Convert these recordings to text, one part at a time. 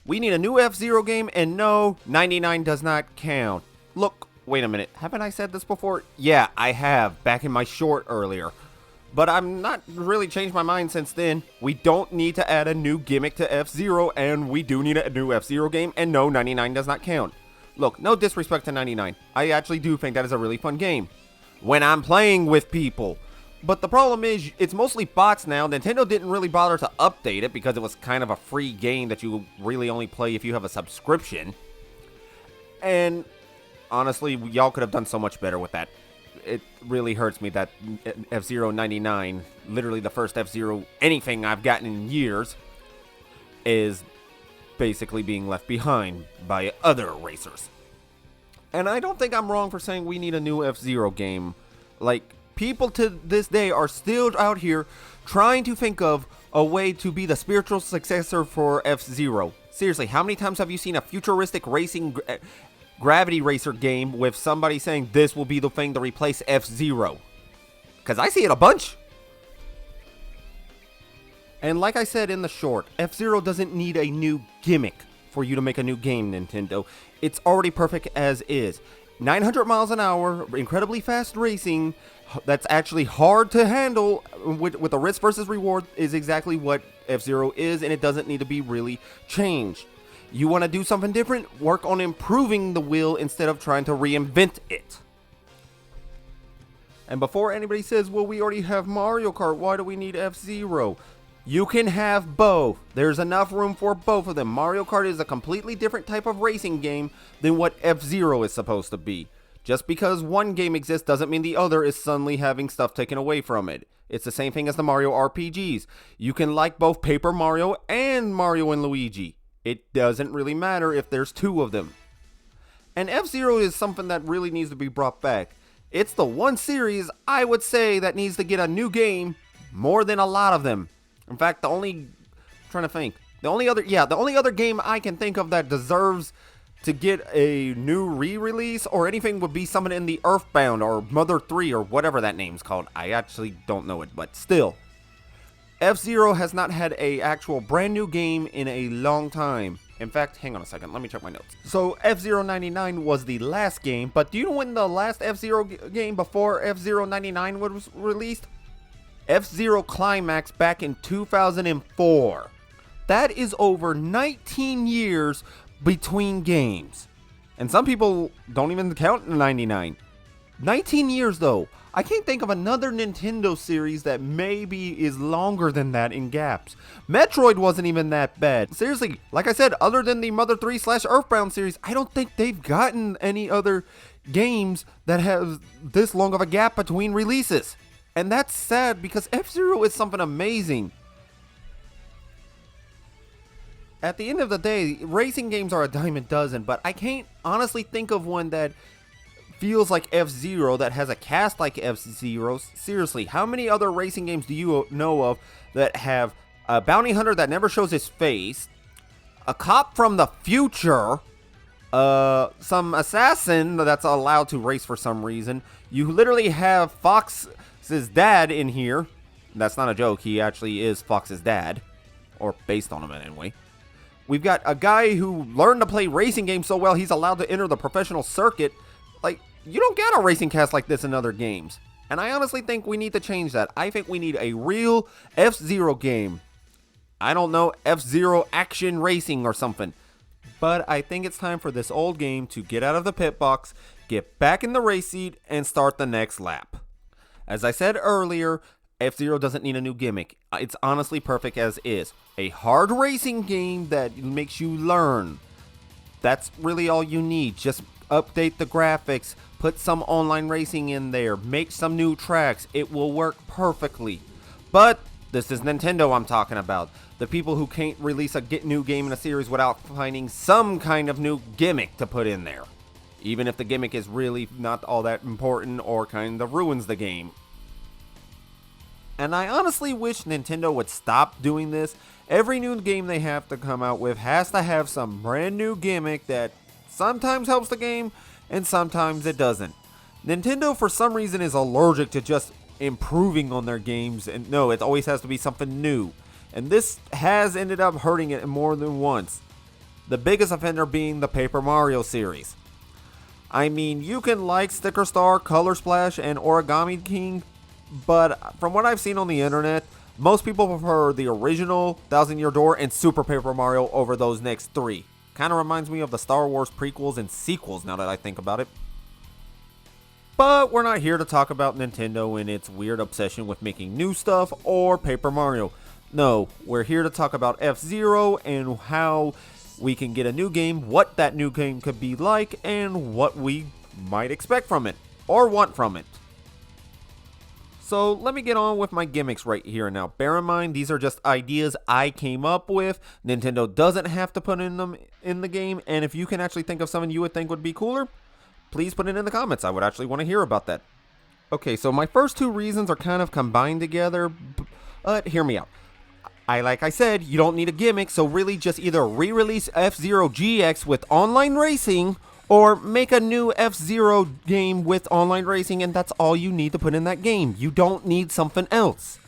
We need a new F-Zero game, and no, 99 does not count. Look, wait a minute, haven't I said this before? Yeah, I have, back in my short earlier. But I'm not really changed my mind since then. We don't need to add a new gimmick to F-Zero, and we do need a new F-Zero game, and no, 99 does not count. Look, no disrespect to 99. I actually do think that is a really fun game when I'm playing with people. But the problem is, it's mostly bots now. Nintendo didn't really bother to update it because it was kind of a free game that you really only play if you have a subscription. And honestly, y'all could have done so much better with that. It really hurts me that F-Zero 99, literally the first F-Zero anything I've gotten in years, is basically being left behind by other racers. And I don't think I'm wrong for saying we need a new F-Zero game. Like, people to this day are still out here trying to think of a way to be the spiritual successor for F-Zero. Seriously, how many times have you seen a futuristic racing gravity racer game with somebody saying this will be the thing to replace F-Zero? Because I see it a bunch. And like I said in the short, F-Zero doesn't need a new gimmick for you to make a new game, Nintendo. It's already perfect as is. 900 miles an hour, incredibly fast racing, that's actually hard to handle with a risk versus reward is exactly what F-Zero is, and it doesn't need to be really changed. You want to do something different? Work on improving the wheel instead of trying to reinvent it. And before anybody says, well, we already have Mario Kart, why do we need F-Zero? You can have both. There's enough room for both of them. Mario Kart is a completely different type of racing game than what F-Zero is supposed to be. Just because one game exists doesn't mean the other is suddenly having stuff taken away from it. It's the same thing as the Mario RPGs. You can like both Paper Mario and Mario and Luigi. It doesn't really matter if there's two of them. And F-Zero is something that really needs to be brought back. It's the one series I would say that needs to get a new game more than a lot of them. In fact, the only other game I can think of that deserves to get a new re-release or anything would be something in the Earthbound or Mother 3 or whatever that name's called. I actually don't know it, but still. F-Zero has not had a actual brand new game in a long time. In fact, hang on a second, let me check my notes. So F-Zero 99 was the last game, but do you know when the last F-Zero game before F-Zero 99 was released? F-Zero Climax back in 2004. That is over 19 years between games. And some people don't even count 99. 19 years though. I can't think of another Nintendo series that maybe is longer than that in gaps. Metroid wasn't even that bad. Seriously, like I said, other than the Mother 3 / Earthbound series, I don't think they've gotten any other games that have this long of a gap between releases. And that's sad because F-Zero is something amazing. At the end of the day, racing games are a dime a dozen, but I can't honestly think of one that feels like F-Zero, that has a cast like F-Zero. Seriously, how many other racing games do you know of that have a bounty hunter that never shows his face, a cop from the future, some assassin that's allowed to race for some reason? You literally have Fox's dad in here. That's not a joke, he actually is Fox's dad, or based on him anyway. We've got a guy who learned to play racing games so well he's allowed to enter the professional circuit. Like, you don't get a racing cast like this in other games. And I honestly think we need to change that. I think we need a real F-Zero game. I don't know, F-Zero Action Racing or something. But I think it's time for this old game to get out of the pit box, get back in the race seat, and start the next lap. As I said earlier, F-Zero doesn't need a new gimmick. It's honestly perfect as is. A hard racing game that makes you learn. That's really all you need. Just update the graphics, put some online racing in there, make some new tracks. It will work perfectly. But this is Nintendo I'm talking about. The people who can't release a new game in a series without finding some kind of new gimmick to put in there. Even if the gimmick is really not all that important or kind of ruins the game. And I honestly wish Nintendo would stop doing this. Every new game they have to come out with has to have some brand new gimmick that sometimes helps the game and sometimes it doesn't. Nintendo for some reason is allergic to just improving on their games, and no, it always has to be something new. And this has ended up hurting it more than once. the biggest offender being the Paper Mario series. I mean, you can like Sticker Star, Color Splash, and Origami King, but from what I've seen on the internet, most people prefer the original Thousand Year Door and Super Paper Mario over those next three. Kinda reminds me of the Star Wars prequels and sequels now that I think about it. But we're not here to talk about Nintendo and its weird obsession with making new stuff or Paper Mario. No, we're here to talk about F-Zero and how we can get a new game, what that new game could be like, and what we might expect from it, or want from it. So let me get on with my gimmicks right here and now. Bear in mind, these are just ideas I came up with. Nintendo doesn't have to put in them in the game, and if you can actually think of something you would think would be cooler, please put it in the comments. I would actually want to hear about that. Okay, so my first two reasons are kind of combined together, but hear me out. Like I said, you don't need a gimmick, so really just either re-release F-Zero GX with online racing, or make a new F-Zero game with online racing, and that's all you need to put in that game. You don't need something else.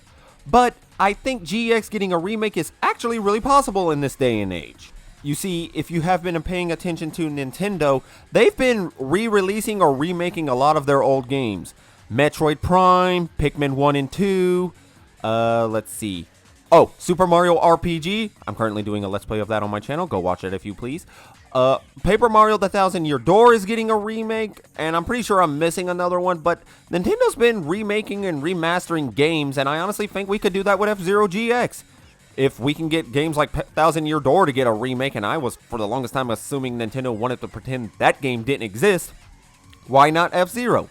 But I think GX getting a remake is actually really possible in this day and age. You see, if you have been paying attention to Nintendo, they've been re-releasing or remaking a lot of their old games. Metroid Prime, Pikmin 1 and 2, let's see. Oh, Super Mario RPG. I'm currently doing a Let's Play of that on my channel. Go watch it if you please. Paper Mario The Thousand Year Door is getting a remake, and I'm pretty sure I'm missing another one, but Nintendo's been remaking and remastering games, and I honestly think we could do that with F-Zero GX. If we can get games like Thousand Year Door to get a remake, and I was for the longest time assuming Nintendo wanted to pretend that game didn't exist, why not F-Zero?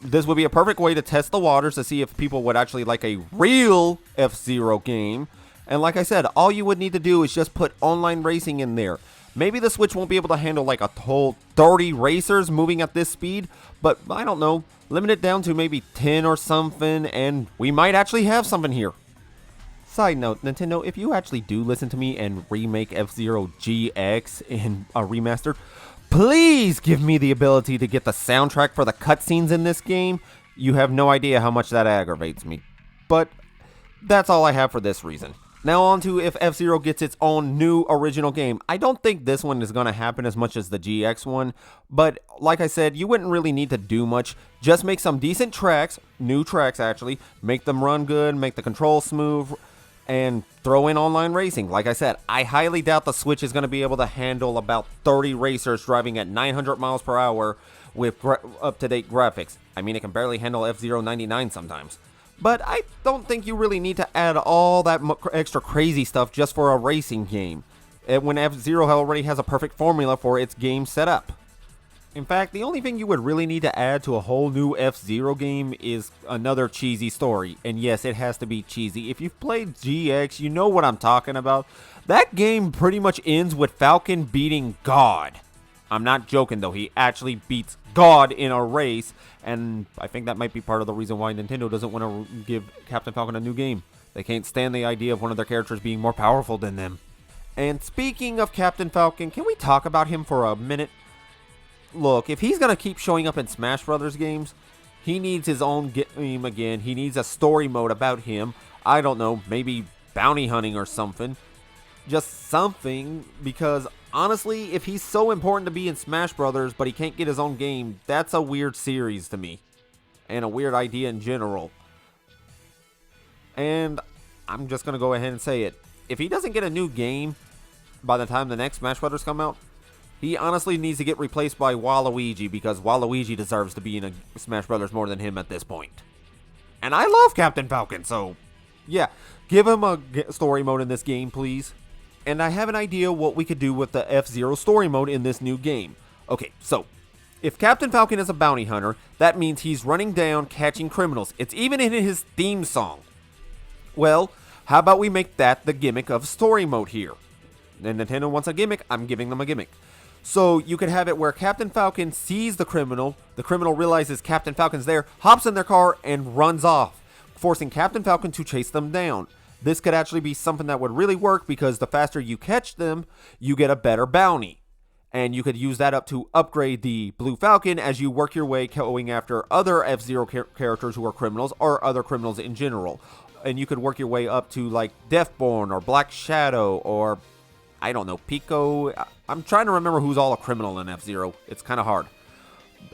This would be a perfect way to test the waters to see if people would actually like a real F-Zero game. And like I said, all you would need to do is just put online racing in there. Maybe the Switch won't be able to handle like a whole 30 racers moving at this speed, but I don't know, limit it down to maybe 10 or something, and we might actually have something here. Side note, Nintendo, if you actually do listen to me and remake F-Zero GX in a remaster, please give me the ability to get the soundtrack for the cutscenes in this game. You have no idea how much that aggravates me. But that's all I have for this reason. Now on to if F-Zero gets its own new original game. I don't think this one is going to happen as much as the GX one, but like I said, you wouldn't really need to do much. Just make some decent tracks, new tracks actually, make them run good, make the controls smooth, and throw in online racing. Like I said, I highly doubt the Switch is going to be able to handle about 30 racers driving at 900 miles per hour with up-to-date graphics. I mean, it can barely handle F-Zero 99 sometimes. But I don't think you really need to add all that extra crazy stuff just for a racing game, when F-Zero already has a perfect formula for its game set up. In fact, the only thing you would really need to add to a whole new F-Zero game is another cheesy story. And yes, it has to be cheesy. If you've played GX, you know what I'm talking about. That game pretty much ends with Falcon beating God. I'm not joking though, he actually beats God in a race, and I think that might be part of the reason why Nintendo doesn't want to give Captain Falcon a new game. They can't stand the idea of one of their characters being more powerful than them. And speaking of Captain Falcon, can we talk about him for a minute? Look, if he's going to keep showing up in Smash Brothers games, he needs his own game again. He needs a story mode about him. I don't know, maybe bounty hunting or something. Just something, because honestly, if he's so important to be in Smash Brothers, but he can't get his own game, that's a weird series to me. And a weird idea in general. And I'm just going to go ahead and say it. If he doesn't get a new game by the time the next Smash Brothers come out, he honestly needs to get replaced by Waluigi, because Waluigi deserves to be in a Smash Brothers more than him at this point. And I love Captain Falcon, so yeah, give him a story mode in this game, please. And I have an idea what we could do with the F-Zero story mode in this new game. Okay, so if Captain Falcon is a bounty hunter, that means he's running down, catching criminals. It's even in his theme song. Well, how about we make that the gimmick of story mode here? And Nintendo wants a gimmick, I'm giving them a gimmick. So you could have it where Captain Falcon sees the criminal realizes Captain Falcon's there, hops in their car, and runs off, forcing Captain Falcon to chase them down. This could actually be something that would really work, because the faster you catch them, you get a better bounty. And you could use that up to upgrade the Blue Falcon as you work your way going after other F-Zero characters who are criminals, or other criminals in general. And you could work your way up to like Deathborn or Black Shadow or I don't know, Pico. I'm trying to remember who's all a criminal in F-Zero. It's kind of hard.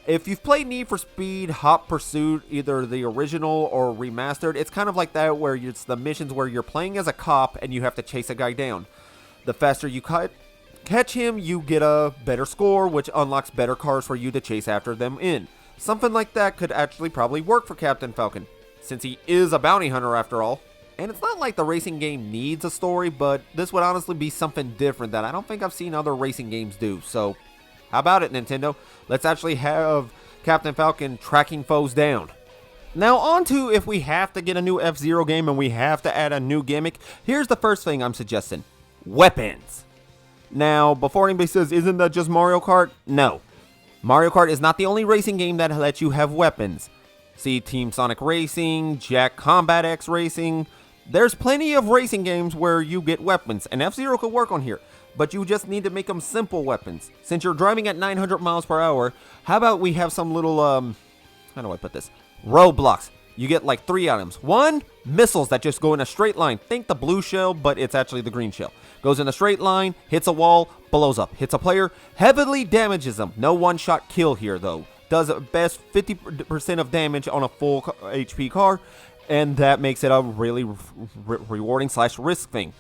If you've played Need for Speed Hot Pursuit, either the original or remastered, it's kind of like that where it's the missions where you're playing as a cop and you have to chase a guy down. The faster you catch him, you get a better score, which unlocks better cars for you to chase after them in. Something like that could actually probably work for Captain Falcon, since he is a bounty hunter after all. And it's not like the racing game needs a story, but this would honestly be something different that I don't think I've seen other racing games do. So, how about it, Nintendo? Let's actually have Captain Falcon tracking foes down. Now on to if we have to get a new F-Zero game and we have to add a new gimmick, here's the first thing I'm suggesting. Weapons. Now, before anybody says, isn't that just Mario Kart? No. Mario Kart is not the only racing game that lets you have weapons. See Team Sonic Racing, Jack Combat X Racing. There's plenty of racing games where you get weapons, and F-Zero could work on here. But you just need to make them simple weapons. Since you're driving at 900 miles per hour, how about we have some little, how do I put this? Roadblocks. You get like 3 items. 1, missiles that just go in a straight line. Think the blue shell, but it's actually the green shell. Goes in a straight line, hits a wall, blows up. Hits a player, heavily damages them. No one-shot kill here, though. Does at best 50% of damage on a full HP car, and that makes it a really rewarding / risk thing.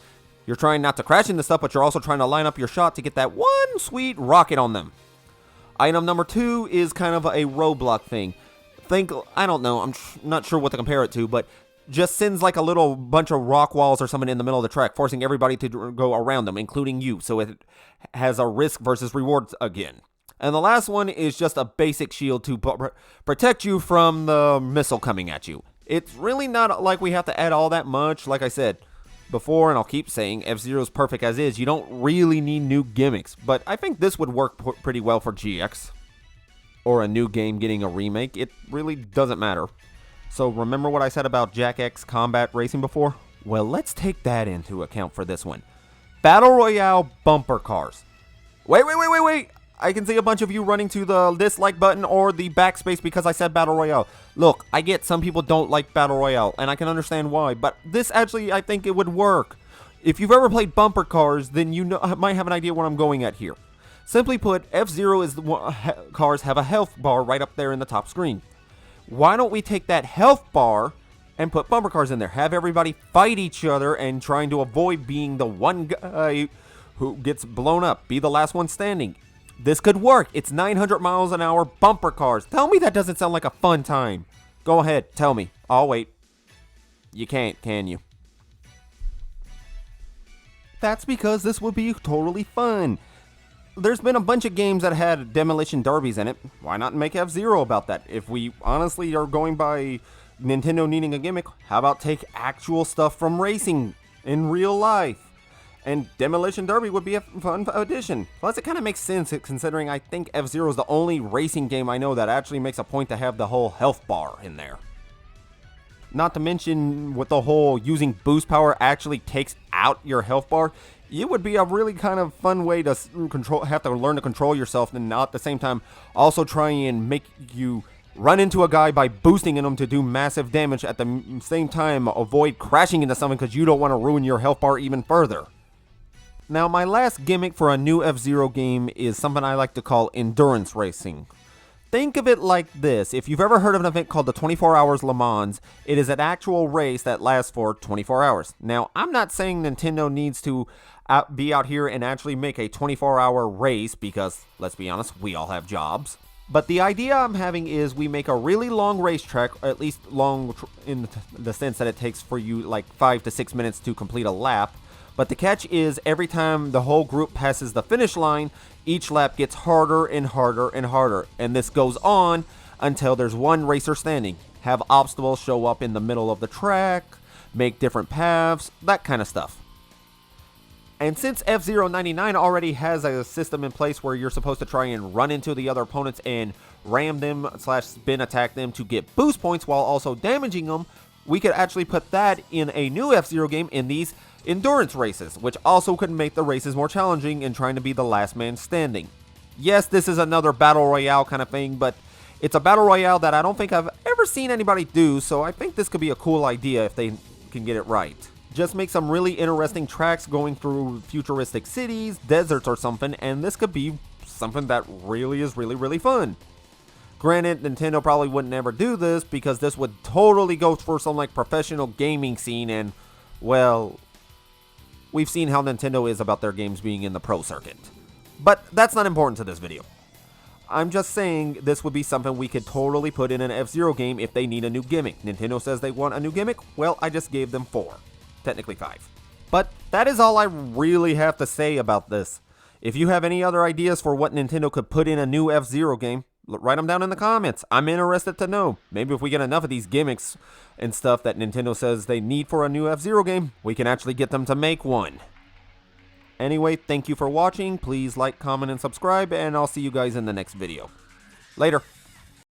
You're trying not to crash into stuff, but you're also trying to line up your shot to get that one sweet rocket on them. Item number 2 is kind of a roadblock thing. Think, I don't know, I'm not sure what to compare it to, but just sends like a little bunch of rock walls or something in the middle of the track, forcing everybody to go around them, including you, so it has a risk versus reward again. And the last one is just a basic shield to protect you from the missile coming at you. It's really not like we have to add all that much. Like I said before, and I'll keep saying, F-Zero's perfect as is. You don't really need new gimmicks. But I think this would work pretty well for GX. Or a new game getting a remake. It really doesn't matter. So remember what I said about Jack X Combat Racing before? Well, let's take that into account for this one. Battle Royale bumper cars. Wait. I can see a bunch of you running to the dislike button or the backspace because I said Battle Royale. Look, I get some people don't like Battle Royale, and I can understand why, but this actually, I think it would work. If you've ever played bumper cars, then you might have an idea what I'm going at here. Simply put, F-Zero is cars have a health bar right up there in the top screen. Why don't we take that health bar and put bumper cars in there? Have everybody fight each other and trying to avoid being the one guy who gets blown up. Be the last one standing. This could work. It's 900 miles an hour bumper cars. Tell me that doesn't sound like a fun time. Go ahead, tell me. I'll wait. You can't, can you? That's because this would be totally fun. There's been a bunch of games that had demolition derbies in it. Why not make F-Zero about that? If we honestly are going by Nintendo needing a gimmick, how about take actual stuff from racing in real life? And Demolition Derby would be a fun addition. Plus, it kind of makes sense considering I think F-Zero is the only racing game I know that actually makes a point to have the whole health bar in there. Not to mention, with the whole using boost power actually takes out your health bar, it would be a really kind of fun way to have to learn to control yourself and not at the same time also try and make you run into a guy by boosting in him to do massive damage at the same time avoid crashing into something because you don't want to ruin your health bar even further. Now, my last gimmick for a new F-Zero game is something I like to call endurance racing. Think of it like this. If you've ever heard of an event called the 24 Hours Le Mans, it is an actual race that lasts for 24 hours. Now, I'm not saying Nintendo needs to be out here and actually make a 24-hour race because, let's be honest, we all have jobs. But the idea I'm having is we make a really long racetrack, or at least long in the sense that it takes for you like 5 to 6 minutes to complete a lap. But the catch is every time the whole group passes the finish line, each lap gets harder and harder and harder. And this goes on until there's one racer standing. Have obstacles show up in the middle of the track, make different paths, that kind of stuff. And since F-Zero 99 already has a system in place where you're supposed to try and run into the other opponents and ram them / spin attack them to get boost points while also damaging them, we could actually put that in a new F-Zero game in these endurance races, which also could make the races more challenging in trying to be the last man standing. Yes, this is another battle royale kind of thing, but it's a battle royale that I don't think I've ever seen anybody do, so I think this could be a cool idea if they can get it right. Just make some really interesting tracks going through futuristic cities, deserts or something, and this could be something that really is really fun. Granted, Nintendo probably wouldn't ever do this because this would totally go for some like professional gaming scene, and well, we've seen how Nintendo is about their games being in the pro circuit. But that's not important to this video. I'm just saying this would be something we could totally put in an F-Zero game if they need a new gimmick. Nintendo says they want a new gimmick, well, I just gave them 4. Technically 5. But that is all I really have to say about this. If you have any other ideas for what Nintendo could put in a new F-Zero game, write them down in the comments. I'm interested to know. Maybe if we get enough of these gimmicks and stuff that Nintendo says they need for a new F-Zero game, we can actually get them to make one. Anyway, thank you for watching. Please like, comment, and subscribe, and I'll see you guys in the next video. Later.